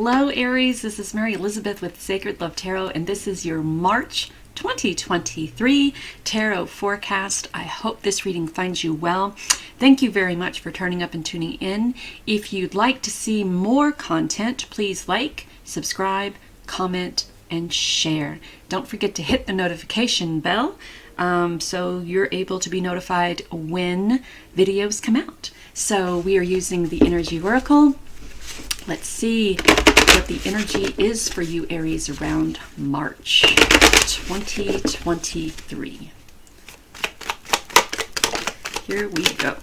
Hello Aries, this is Mary Elizabeth with Sacred Love Tarot, and this is your March 2023 tarot forecast. I hope this reading finds you well. Thank you very much for turning up and tuning in. If you'd like to see more content, please like, subscribe, comment, and share. Don't forget to hit the notification bell so you're able to be notified when videos come out. So we are using the Energy Oracle. Let's see what the energy is for you, Aries, around March 2023. Here we go.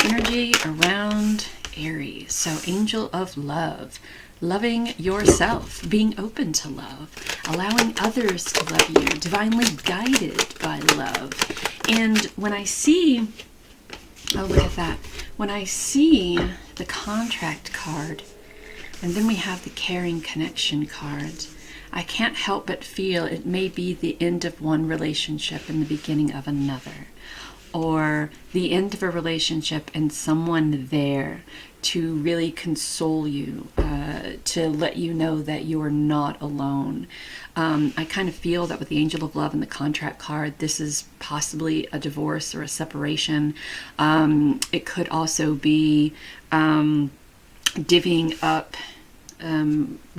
Energy around Aries. So, Angel of Love. Loving yourself, being open to love, allowing others to love you, divinely guided by love. And when I see, oh, look at that. When I see the contract card, and then we have the caring connection card, I can't help but feel it may be the end of one relationship and the beginning of another, or the end of a relationship and someone there to really console you, to let you know that you are not alone. I kind of feel that with the Angel of Love and the contract card, this is possibly a divorce or a separation. It could also be divvying up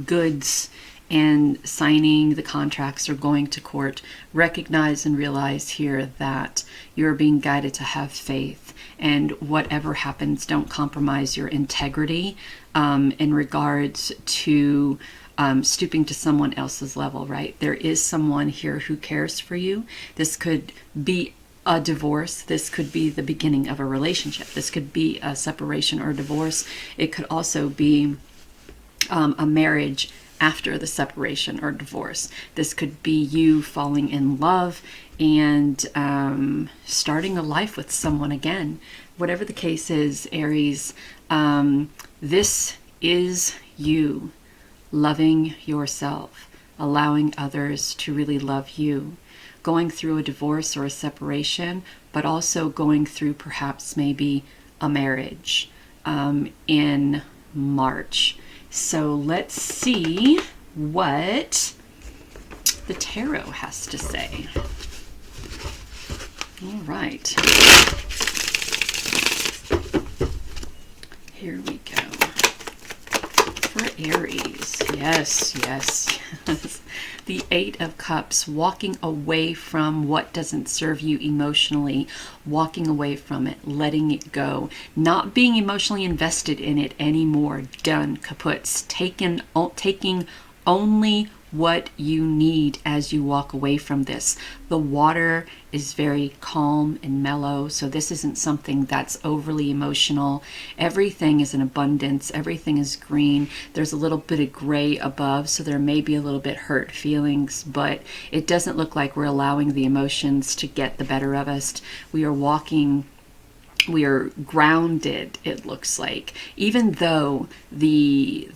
goods and signing the contracts or going to court. Recognize and realize here that you're being guided to have faith, and whatever happens, don't compromise your integrity in regards to stooping to someone else's level, right? There is someone here who cares for you. This could be a divorce. This could be the beginning of a relationship. This could be a separation or a divorce. It could also be a marriage after the separation or divorce. This could be you falling in love and starting a life with someone again. Whatever the case is, Aries, this is you loving yourself, allowing others to really love you, going through a divorce or a separation, but also going through perhaps maybe a marriage in March. So let's see what the tarot has to say. All right. Here we go. For Aries. Yes, yes, yes. The Eight of Cups, walking away from what doesn't serve you emotionally, walking away from it, letting it go, not being emotionally invested in it anymore. Done, kaputs, taking only what you need as you walk away from this. The water is very calm and mellow, so this isn't something that's overly emotional. Everything is in abundance. Everything is green. There's a little bit of gray above, so there may be a little bit hurt feelings, but it doesn't look like we're allowing the emotions to get the better of us. We are walking, we are grounded, it looks like, even though the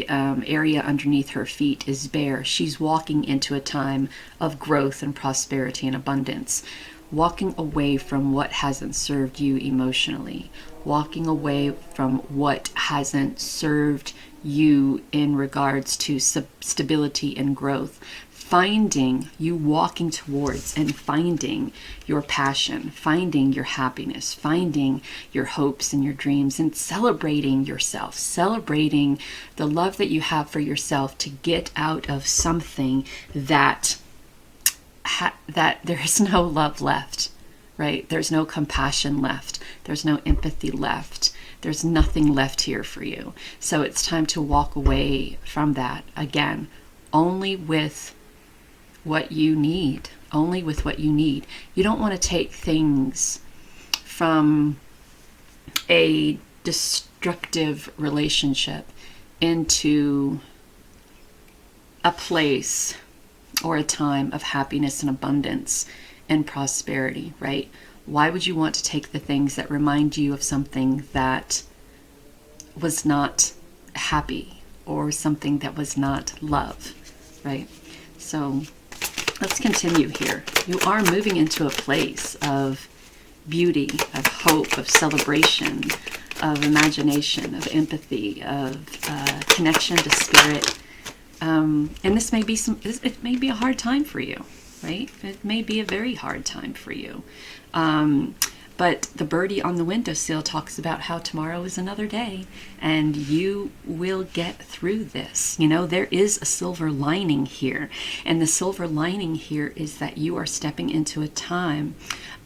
area underneath her feet is bare. She's walking into a time of growth and prosperity and abundance, walking away from what hasn't served you emotionally, walking away from what hasn't served you in regards to stability and growth, finding you walking towards and finding your passion, finding your happiness, finding your hopes and your dreams, and celebrating yourself, celebrating the love that you have for yourself to get out of something that there is no love left, right? There's no compassion left. There's no empathy left. There's nothing left here for you. So it's time to walk away from that. Again, only with what you need, only with what you need. You don't want to take things from a destructive relationship into a place or a time of happiness and abundance and prosperity, right? Why would you want to take the things that remind you of something that was not happy or something that was not love, right? So let's continue here. You are moving into a place of beauty, of hope, of celebration, imagination, of empathy, of connection to spirit. And this may be it may be a hard time for you, right? It may be a very hard time for you. But the birdie on the windowsill talks about how tomorrow is another day and you will get through this. You know, there is a silver lining here. And the silver lining here is that you are stepping into a time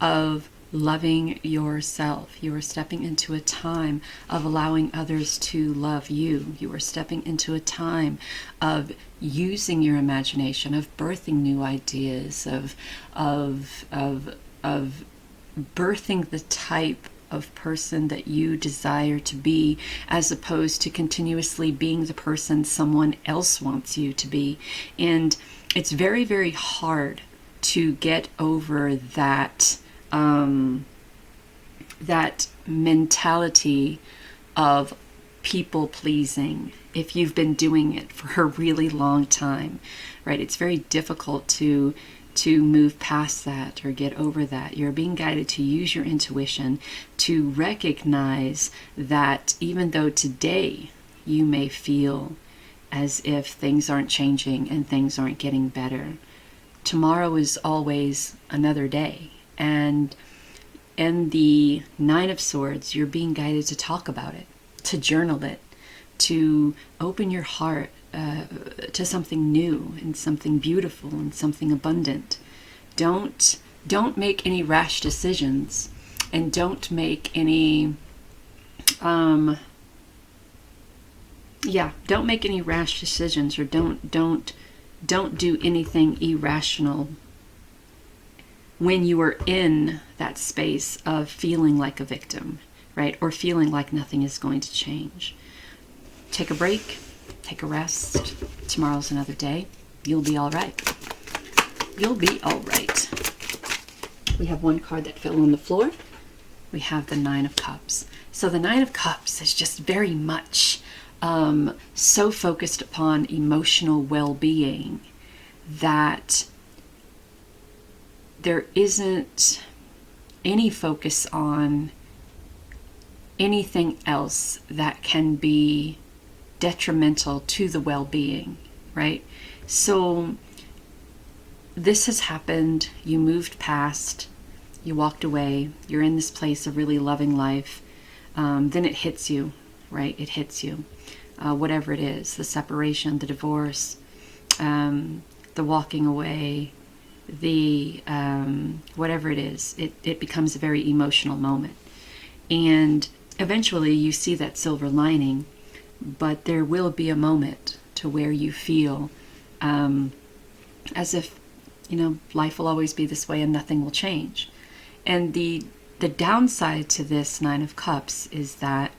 of loving yourself. You are stepping into a time of allowing others to love you. You are stepping into a time of using your imagination, of birthing new ideas, of birthing the type of person that you desire to be, as opposed to continuously being the person someone else wants you to be. And it's very, very hard to get over that that mentality of people pleasing if you've been doing it for a really long time, right? It's very difficult to move past that or get over that. You're being guided to use your intuition to recognize that even though today you may feel as if things aren't changing and things aren't getting better, tomorrow is always another day. And in the Nine of Swords, you're being guided to talk about it, to journal it, to open your heart to something new and something beautiful and something abundant. Don't make any rash decisions, and don't make any don't make any rash decisions, or don't do anything irrational when you are in that space of feeling like a victim, right? Or feeling like nothing is going to change. Take a break. Take a rest. Tomorrow's another day. You'll be all right. You'll be all right. We have one card that fell on the floor. We have the Nine of Cups. So the Nine of Cups is just very much so focused upon emotional well-being that there isn't any focus on anything else that can be detrimental to the well-being, right? So this has happened, you moved past, you walked away, you're in this place of really loving life, then it hits you, right? It hits you. Whatever it is, the separation, the divorce, the walking away, the whatever it is, it becomes a very emotional moment. And eventually you see that silver lining, but there will be a moment to where you feel as if, you know, life will always be this way and nothing will change. And the downside to this Nine of Cups is that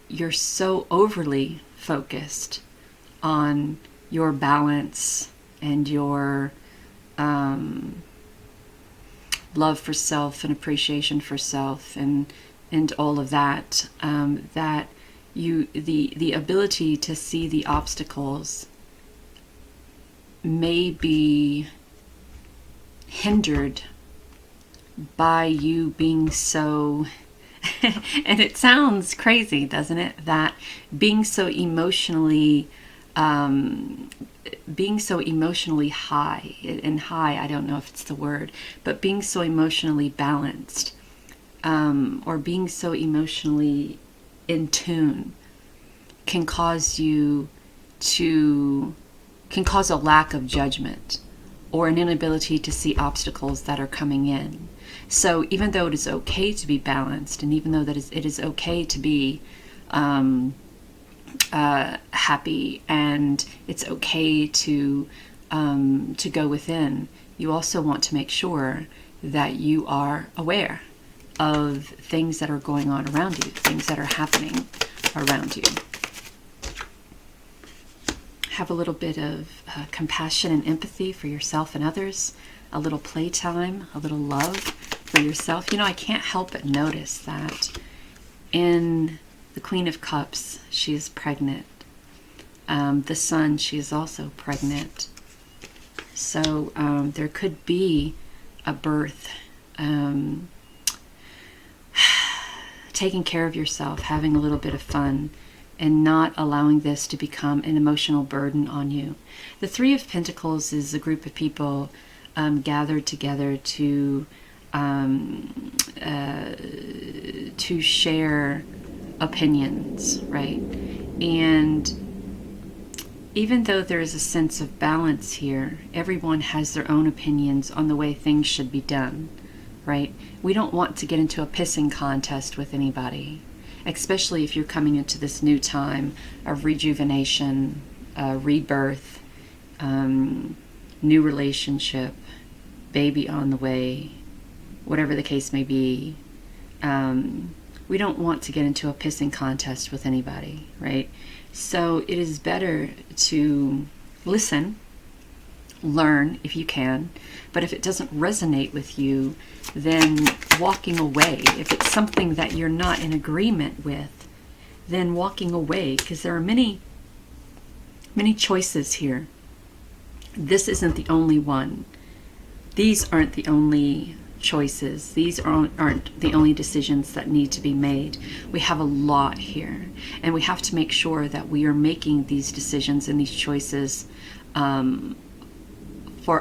you're so overly focused on your balance and your love for self and appreciation for self and all of that, that the ability to see the obstacles may be hindered by you being so and it sounds crazy, doesn't it, that being so emotionally high, and high, I don't know if it's the word, but being so emotionally balanced, or being so emotionally in tune can cause a lack of judgment or an inability to see obstacles that are coming in. So even though it is okay to be balanced, and even though that it is okay to be happy, and it's okay to go within, you also want to make sure that you are aware of things that are going on around you, things that are happening around you. Have a little bit of compassion and empathy for yourself and others, a little playtime, a little love for yourself. You know, I can't help but notice that in the Queen of Cups, she is pregnant. The Sun, she is also pregnant. So there could be a birth taking care of yourself, having a little bit of fun, and not allowing this to become an emotional burden on you. The Three of Pentacles is a group of people gathered together to share opinions, right? And even though there is a sense of balance here, everyone has their own opinions on the way things should be done, right? We don't want to get into a pissing contest with anybody, especially if you're coming into this new time of rejuvenation, rebirth, new relationship, baby on the way, whatever the case may be. We don't want to get into a pissing contest with anybody, right? So it is better to listen, learn if you can, but if it doesn't resonate with you, then walking away. If it's something that you're not in agreement with, then walking away, because there are many choices here. This isn't the only one. These aren't the only choices. These aren't the only decisions that need to be made. We have a lot here, and we have to make sure that we are making these decisions and these choices for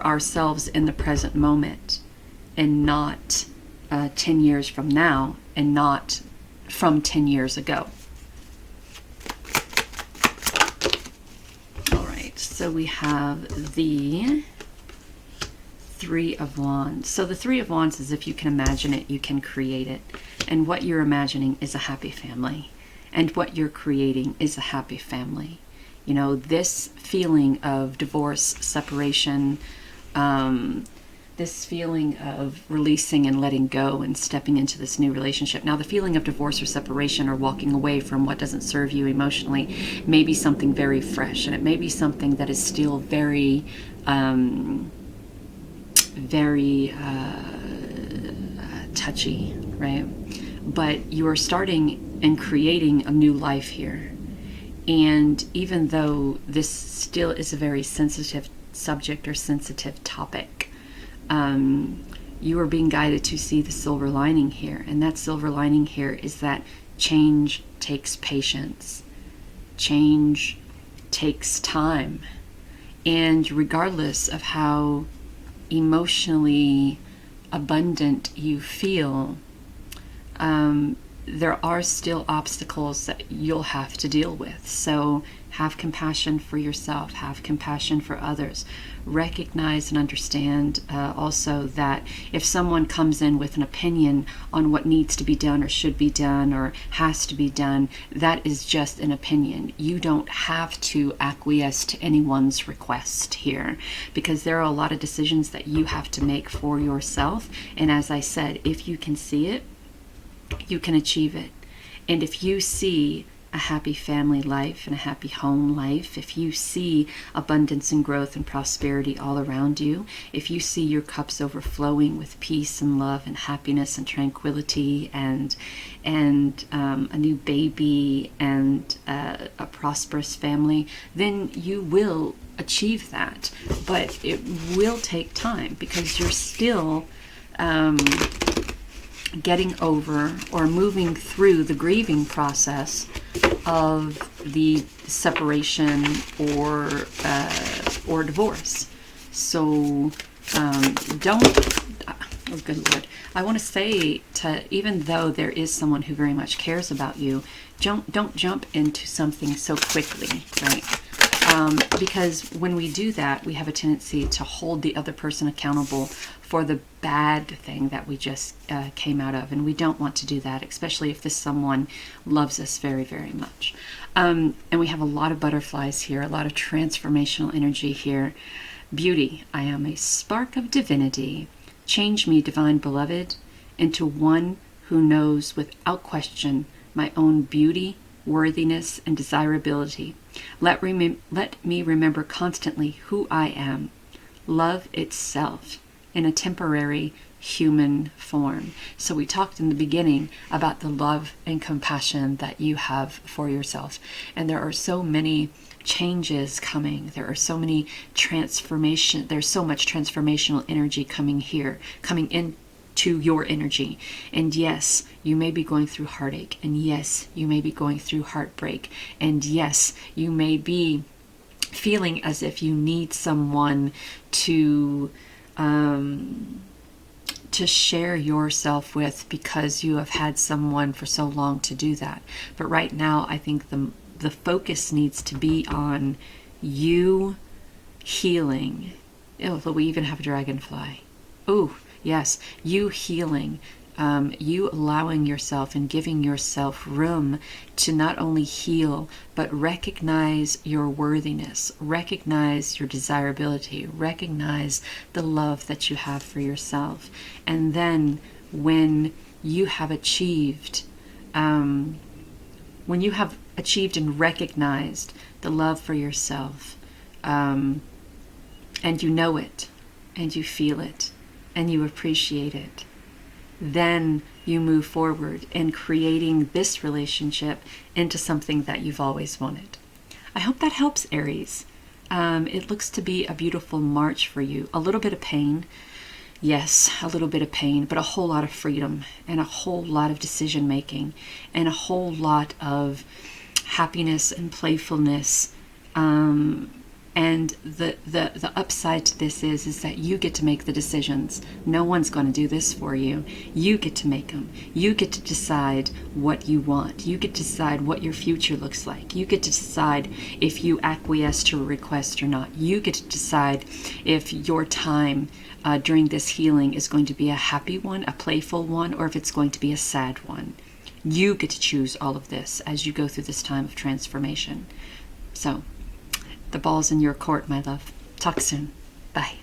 ourselves in the present moment, and not 10 years from now, and not from 10 years ago. All right, so we have the Three of Wands. So the Three of Wands is, if you can imagine it, you can create it. And what you're imagining is a happy family. And what you're creating is a happy family. You know, this feeling of divorce, separation, this feeling of releasing and letting go and stepping into this new relationship. Now, the feeling of divorce or separation or walking away from what doesn't serve you emotionally may be something very fresh, and it may be something that is still very touchy, right? But you are starting and creating a new life here. And even though this still is a very sensitive subject or sensitive topic, you are being guided to see the silver lining here. And that silver lining here is that change takes patience. Change takes time. And regardless of how emotionally abundant you feel, there are still obstacles that you'll have to deal with. So have compassion for yourself, have compassion for others. Recognize and understand also that if someone comes in with an opinion on what needs to be done or should be done or has to be done, that is just an opinion. You don't have to acquiesce to anyone's request here, because there are a lot of decisions that you have to make for yourself. And as I said, if you can see it, you can achieve it. And if you see a happy family life and a happy home life, if you see abundance and growth and prosperity all around you, if you see your cups overflowing with peace and love and happiness and tranquility and a new baby and a prosperous family, then you will achieve that. But it will take time, because you're still getting over or moving through the grieving process of the separation or divorce. So oh good Lord, I want to say to, even though there is someone who very much cares about you, don't jump into something so quickly, right? Because when we do that, we have a tendency to hold the other person accountable for the bad thing that we just came out of. And we don't want to do that, especially if this someone loves us very, very much. And we have a lot of butterflies here, a lot of transformational energy here. Beauty. I am a spark of divinity. Change me, divine beloved, into one who knows without question my own beauty, worthiness, and desirability. Let me remember constantly who I am, love itself, in a temporary human form. So we talked in the beginning about the love and compassion that you have for yourself. And there are so many changes coming. There are so many there's so much transformational energy coming in to your energy. And yes, you may be going through heartache. And yes, you may be going through heartbreak. And yes, you may be feeling as if you need someone to share yourself with, because you have had someone for so long to do that. But right now, I think the focus needs to be on you healing. Oh, we even have a dragonfly. Oh, yes, you healing. You allowing yourself and giving yourself room to not only heal, but recognize your worthiness, recognize your desirability, recognize the love that you have for yourself. And then when you have achieved, and recognized the love for yourself, and you know it, and you feel it, and you appreciate it, then you move forward in creating this relationship into something that you've always wanted. I hope that helps, Aries. It looks to be a beautiful March for you. A little bit of pain. Yes, a little bit of pain, but a whole lot of freedom and a whole lot of decision making and a whole lot of happiness and playfulness. And the upside to this is that you get to make the decisions. No one's going to do this for you. You get to make them. You get to decide what you want. You get to decide what your future looks like. You get to decide if you acquiesce to a request or not. You get to decide if your time during this healing is going to be a happy one, a playful one, or if it's going to be a sad one. You get to choose all of this as you go through this time of transformation. So, the ball's in your court, my love. Talk soon. Bye.